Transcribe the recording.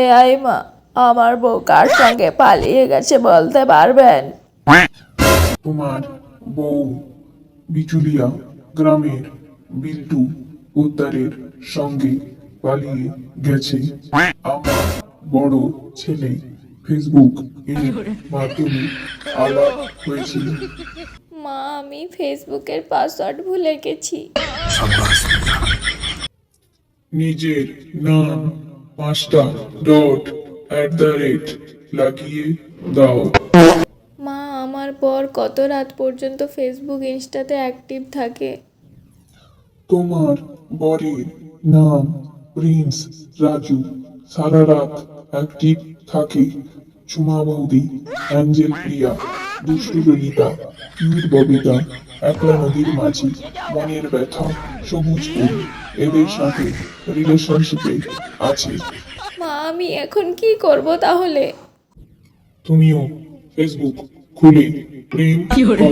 AI মা, আমার বউ কার সঙ্গে পালিয়ে গেছে বলতে পারবেন? তোমার বউ বিচুলিয়া গ্রামের বিল্টু পোদ্দারের সঙ্গে পালিয়ে গেছে। আমার বড় ছেলে ফেসবুক এর মাধ্যমে আলাপ হয়েছিল। মা, আমি ফেসবুকের পাসওয়ার্ড ভুলে গেছি। নিজের নাম 5টা ডট লাগিয়ে দাও। মা, আমার বর কত রাত পর্যন্ত ফেসবুক ইনস্টাতে অ্যাক্টিভ থাকে? তোমার বরের নাম প্রিন্স রাজু, সারা রাত অ্যাক্টিভ থাকে। ঝুমা বৌদি, অ্যাঞ্জেল প্রিয়া, দুষ্টু ললিতা, কিউট ববিতা, একলা নদীর মাঝি, মনের ব্যথা, সবুজ ফুল এদের সাথে রিলেশনশিপে আছে। মা, আমি এখন কি করব তাহলে? তুমিও ফেসবুক খুলে প্রেম করো।